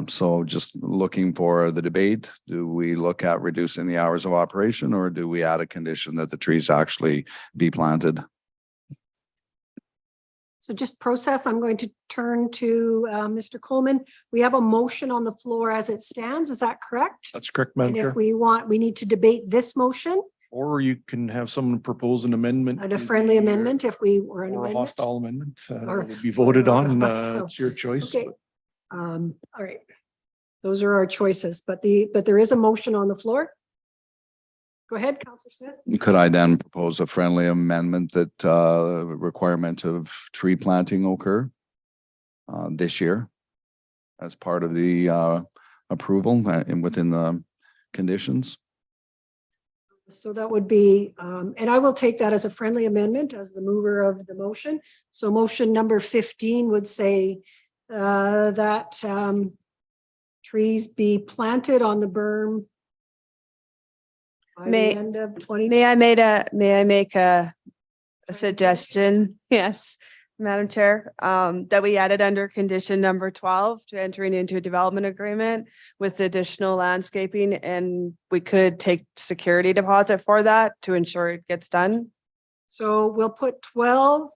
So just looking for the debate, do we look at reducing the hours of operation, or do we add a condition that the trees actually be planted? So just process, I'm going to turn to Mr. Coleman. We have a motion on the floor as it stands. Is that correct? That's correct, Madam And Chair. if we need to debate this motion, Or you can have someone propose an amendment. a to friendly the, amendment, if we were an Or a amendment. hostile amendment. Or- It would be voted or a on. hostile. It's your choice. Okay. All right. Those are our choices, but there is a motion on the floor. Go ahead, Councillor Smith. Could I then propose a friendly amendment that requirement of tree planting occur this year as part of the approval and within the conditions? So that would be, and I will take that as a friendly amendment as the mover of the motion. So motion number 15 would say that trees be planted on the berm by the end of 20. May I make a suggestion? Yes, Madam Chair, that we added under condition number 12 to entering into a development agreement with additional landscaping, and we could take security deposit for that to ensure it gets done. So we'll put 12,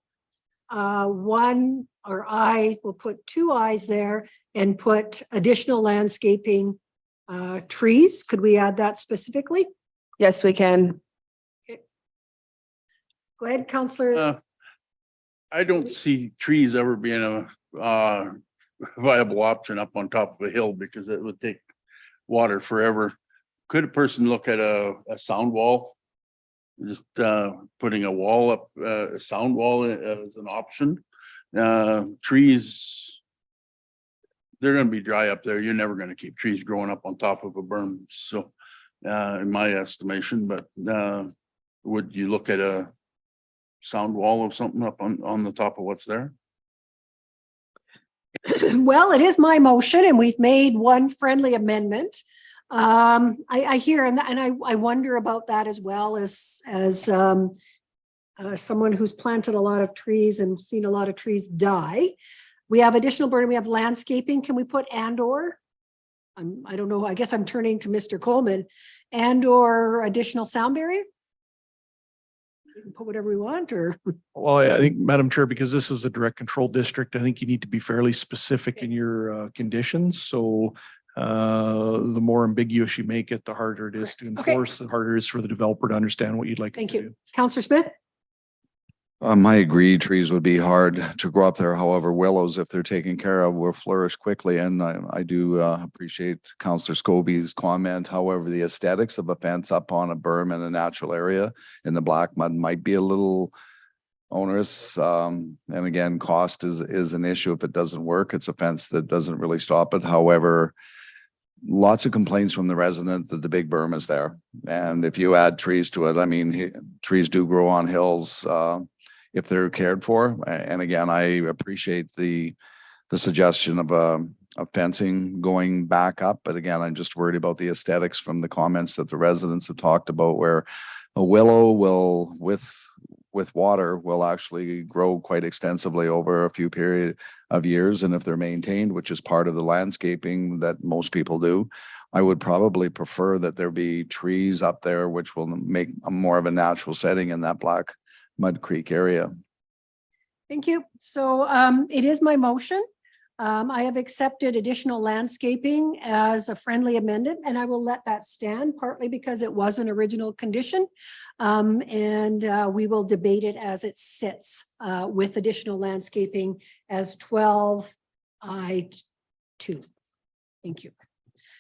one, or I will put 2 eyes there and put additional landscaping trees. Could we add that specifically? Yes, we can. Go ahead, Councillor. I don't see trees ever being a viable option up on top of a hill, because it would take water forever. Could a person look at a sound wall? Just putting a wall up, a sound wall as an option. Trees, they're gonna be dry up there. You're never gonna keep trees growing up on top of a berm. So in my estimation, but would you look at a sound wall of something up on the top of what's there? Well, it is my motion and we've made one friendly amendment. I hear and I wonder about that as well as someone who's planted a lot of trees and seen a lot of trees die. We have additional burden, we have landscaping. Can we put and/or? I don't know, I guess I'm turning to Mr. Coleman, and/or additional sound barrier? We can put whatever we want, or? Well, I think, Madam Chair, because this is a direct control district, I think you need to be fairly specific in your conditions. So the more ambiguous you make it, the harder it is to Okay. enforce, the harder it is for the developer to understand what you'd like. Thank to you. do. Councillor Smith? I agree, trees would be hard to grow up there. However, willows, if they're taken care of, will flourish quickly. And I do appreciate Councillor Scobie's comment. However, the aesthetics of a fence up on a berm in a natural area in the black mud might be a little onerous. And again, cost is an issue. If it doesn't work, it's a fence that doesn't really stop it. However, lots of complaints from the resident that the big berm is there. And if you add trees to it, I mean, trees do grow on hills if they're cared for. And again, I appreciate the suggestion of fencing going back up. But again, I'm just worried about the aesthetics from the comments that the residents have talked about, where a willow will, with water, will actually grow quite extensively over a few period of years. And if they're maintained, which is part of the landscaping that most people do, I would probably prefer that there be trees up there, which will make a more of a natural setting in that Black Mud Creek area. Thank you. So it is my motion. I have accepted additional landscaping as a friendly amendment, and I will let that stand, partly because it was an original condition. And we will debate it as it sits with additional landscaping as 12I2. Thank you.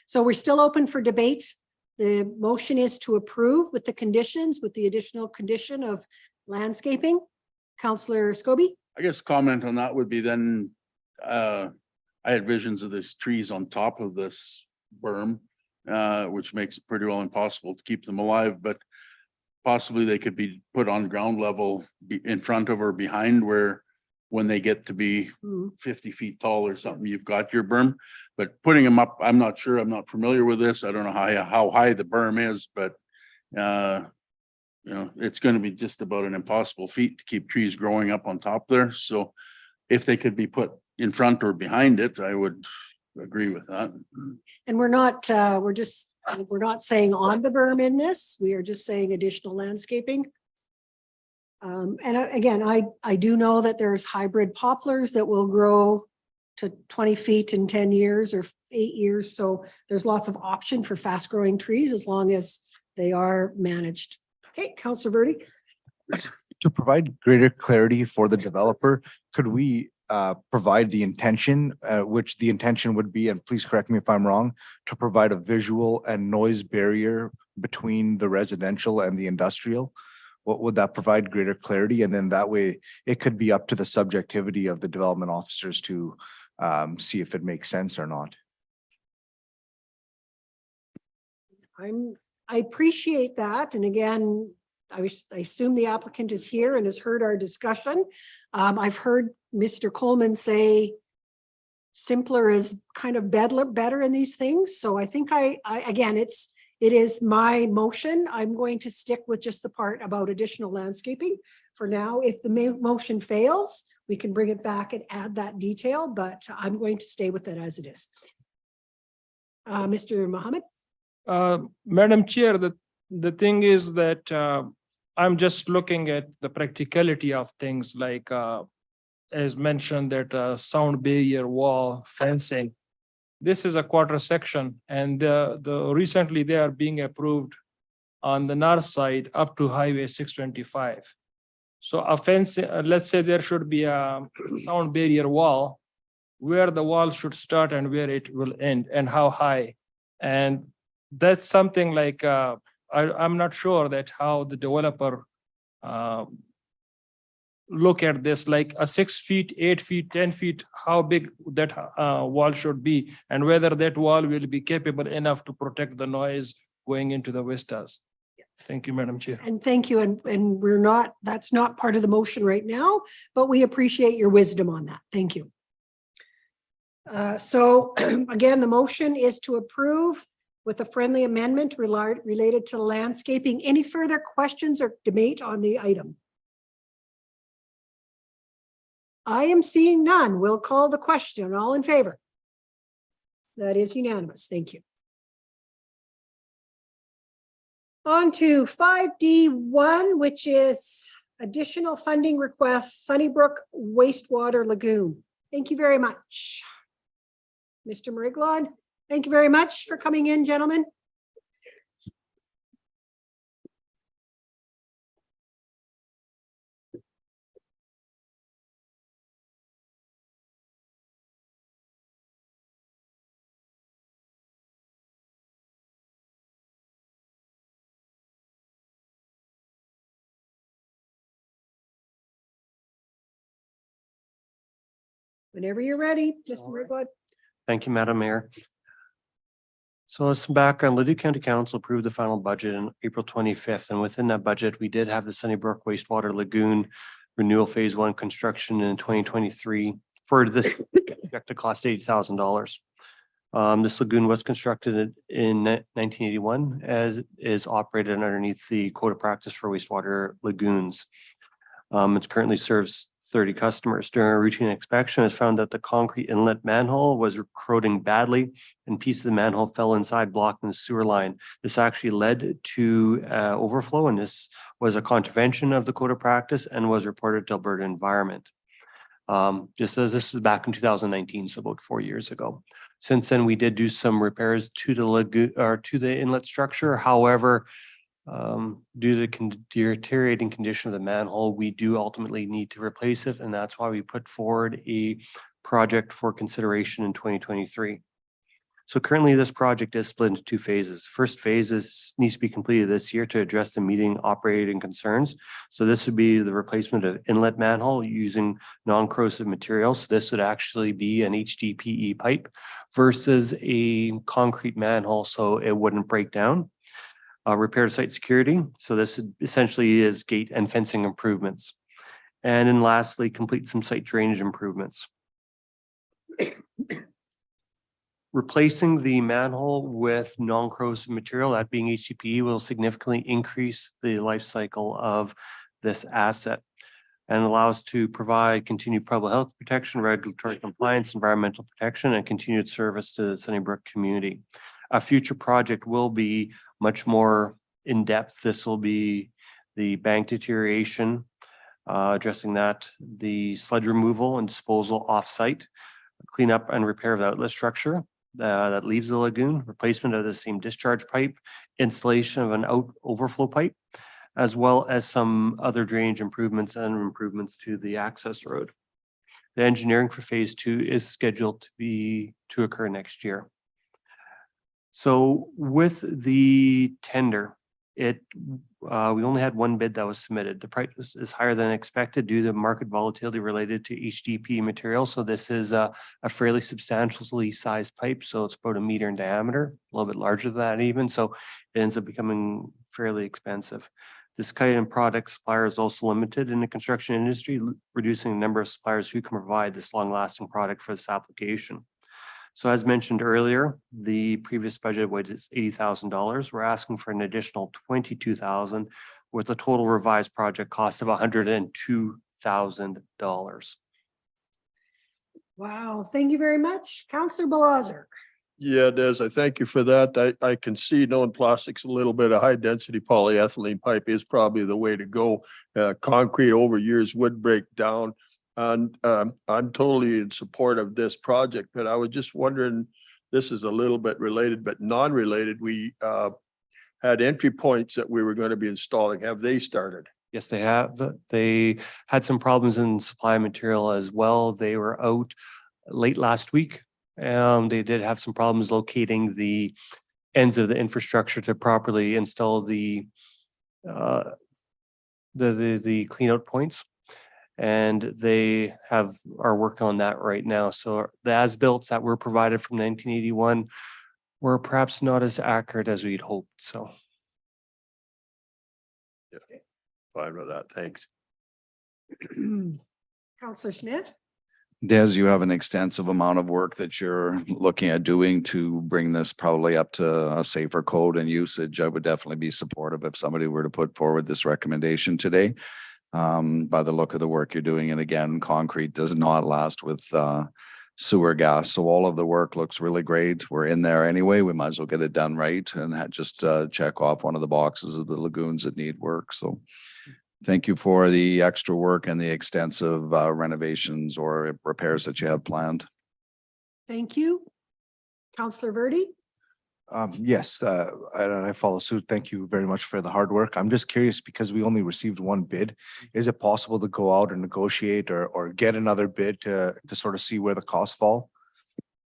So we're still open for debate. The motion is to approve with the conditions, with the additional condition of landscaping. Counselor Scobie? I guess comment on that would be then, I had visions of these trees on top of this berm, which makes it pretty well impossible to keep them alive, but possibly they could be put on ground level in front of or behind where when they get to be 50 feet tall or something, you've got your berm. But putting them up, I'm not sure, I'm not familiar with this. I don't know how high the berm is, but you know, it's going to be just about an impossible feat to keep trees growing up on top there. So if they could be put in front or behind it, I would agree with that. And we're not saying on the berm in this, we are just saying additional landscaping. Again, I do know that there's hybrid poplars that will grow to 20 feet in 10 years or 8 years. So there's lots of option for fast growing trees as long as they are managed. Okay, Councillor Verdi. To provide greater clarity for the developer, could we provide the intention, which the intention would be, and please correct me if I'm wrong, to provide a visual and noise barrier between the residential and the industrial? What would that provide greater clarity? And then that way it could be up to the subjectivity of the development officers to see if it makes sense or not. I appreciate that. And again, I assume the applicant is here and has heard our discussion. I've heard Mr. Coleman say simpler is kind of better in these things. So I think again, it is my motion. I'm going to stick with just the part about additional landscaping for now. If the motion fails, we can bring it back and add that detail, but I'm going to stay with it as it is. Mr. Mohammed? Madam Chair, the thing is that I'm just looking at the practicality of things like, as mentioned, that sound barrier wall fencing. This is a quarter section, and recently they are being approved on the north side up to Highway 625. So a fence, let's say there should be a sound barrier wall, where the wall should start and where it will end and how high. And that's something like, I'm not sure that how the developer look at this, like a 6 feet, 8 feet, 10 feet, how big that wall should be, and whether that wall will be capable enough to protect the noise going into the vistas. Thank you, Madam Chair. And thank you. And that's not part of the motion right now, but we appreciate your wisdom on that. Thank you. So again, the motion is to approve with a friendly amendment related to landscaping. Any further questions or debate on the item? I am seeing none. We'll call the question. All in favor? That is unanimous. Thank you. On to 5D1, which is additional funding request, Sunnybrook Wastewater Lagoon. Thank you very much. Mr. Mariglod, thank you very much for coming in, gentlemen. Whenever you're ready, Mr. Mariglod. Thank you, Madam Mayor. So some background, Leduc County Council approved the final budget on April 25th. And within that budget, we did have the Sunnybrook Wastewater Lagoon Renewal Phase 1 construction in 2023 for this project to cost $80,000. This lagoon was constructed in 1981 as is operated underneath the code of practice for wastewater lagoons. It currently serves 30 customers. During a routine inspection, it's found that the concrete inlet manhole was corroding badly and pieces of the manhole fell inside, blocking the sewer line. This actually led to overflow, and this was a contravention of the code of practice and was reported to Alberta Environment. Just as this is back in 2019, so about 4 years ago. Since then, we did do some repairs to the lagoon or to the inlet structure. However, due to the deteriorating condition of the manhole, we do ultimately need to replace it, and that's why we put forward a project for consideration in 2023. So currently this project is split into 2 phases. First phase needs to be completed this year to address the meeting operating concerns. So this would be the replacement of inlet manhole using non-corrosive materials. So this would actually be an HDPE pipe versus a concrete manhole, so it wouldn't break down. Repair site security. So this essentially is gate and fencing improvements. And then lastly, complete some site drainage improvements. Replacing the manhole with non-corrosive material, that being HDPE, will significantly increase the life cycle of this asset and allow us to provide continued public health protection, regulatory compliance, environmental protection, and continued service to the Sunnybrook community. A future project will be much more in-depth. This will be the bank deterioration, addressing that, the sludge removal and disposal off-site, cleanup and repair of the outlet structure that leaves the lagoon, replacement of the same discharge pipe, installation of an overflow pipe, as well as some other drainage improvements and improvements to the access road. The engineering for phase 2 is scheduled to occur next year. So with the tender, we only had 1 bid that was submitted. The price is higher than expected due to market volatility related to HDPE material. So this is a fairly substantially sized pipe. So it's about 1 meter in diameter, a little bit larger than that even. So it ends up becoming fairly expensive. This kind of product supplier is also limited in the construction industry, reducing the number of suppliers who can provide this long-lasting product for this application. So as mentioned earlier, the previous budget was $80,000. We're asking for an additional $22,000 with a total revised project cost of $102,000. Wow, thank you very much. Councillor Balazer. Yeah, Des, I thank you for that. I can see knowing plastics, a little bit of high density polyethylene pipe is probably the way to go. Concrete over years would break down. And I'm totally in support of this project, but I was just wondering, this is a little bit related, but non-related. We had entry points that we were going to be installing. Have they started? Yes, they have. They had some problems in supply material as well. They were out late last week. They did have some problems locating the ends of the infrastructure to properly install the clean out points. And they are working on that right now. So the as-built that were provided from 1981 were perhaps not as accurate as we'd hoped. So. Yeah, fine with that. Thanks. Councillor Smith. Des, you have an extensive amount of work that you're looking at doing to bring this probably up to a safer code and usage. I would definitely be supportive if somebody were to put forward this recommendation today. By the look of the work you're doing. And again, concrete does not last with sewer gas. So all of the work looks really great. We're in there anyway. We might as well get it done right and just check off one of the boxes of the lagoons that need work. So thank you for the extra work and the extensive renovations or repairs that you have planned. Thank you. Councillor Verdi. Yes, and I follow suit. Thank you very much for the hard work. I'm just curious because we only received 1 bid. Is it possible to go out and negotiate or get another bid to sort of see where the costs fall?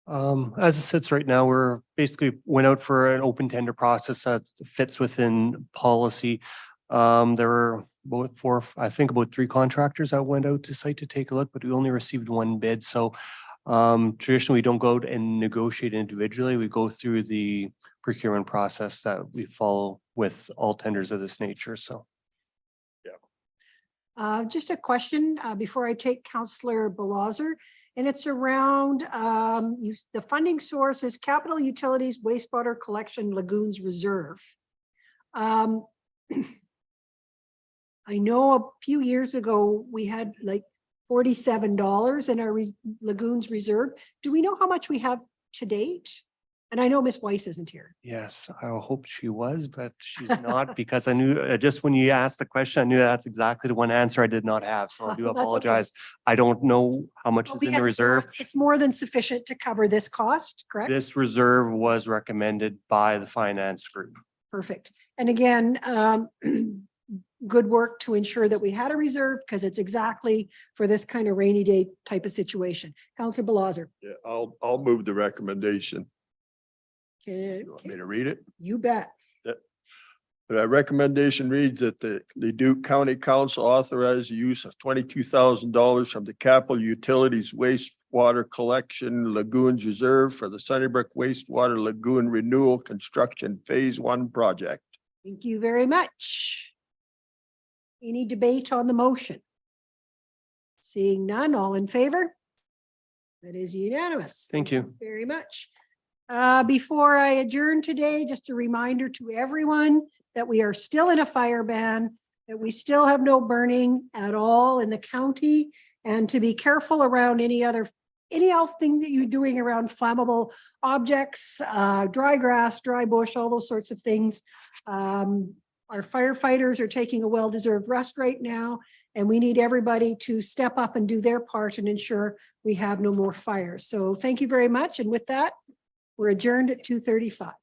As it sits right now, we're basically went out for an open tender process that fits within policy. There were about 3 contractors that went out to site to take a look, but we only received 1 bid. So traditionally, we don't go out and negotiate individually. We go through the procurement process that we follow with all tenders of this nature. So, yeah. Just a question before I take Councillor Balazer, and it's around the funding source is Capital Utilities Wastewater Collection Lagoons Reserve. I know a few years ago we had like $47 in our lagoons reserve. Do we know how much we have to date? And I know Miss Weiss isn't here. yes, I hope she was, but she's not because I knew just when you asked the question, I knew that's exactly the one answer I did not have. So I do That's okay. apologize. I don't know how much is in the reserve. It's more than sufficient to cover this cost, correct? This reserve was recommended by the finance group. Perfect. And again, good work to ensure that we had a reserve because it's exactly for this kind of rainy day type of situation. Councillor Balazer. Yeah, I'll move the recommendation. Okay, You want me to read it? you bet. The recommendation reads that the Leduc County Council authorize the use of $22,000 from the Capital Utilities Wastewater Collection Lagoons Reserve for the Sunnybrook Wastewater Lagoon Renewal Construction Phase 1 project. Thank you very much. Any debate on the motion? Seeing none, all in favor? That is unanimous. Thank you. Very much. Before I adjourn today, just a reminder to everyone that we are still in a fire ban, that we still have no burning at all in the county, and to be careful around any else thing that you're doing around flammable objects, dry grass, dry bush, all those sorts of things. Our firefighters are taking a well-deserved rest right now, and we need everybody to step up and do their part and ensure we have no more fires. So thank you very much. And with that, we're adjourned at 2:35.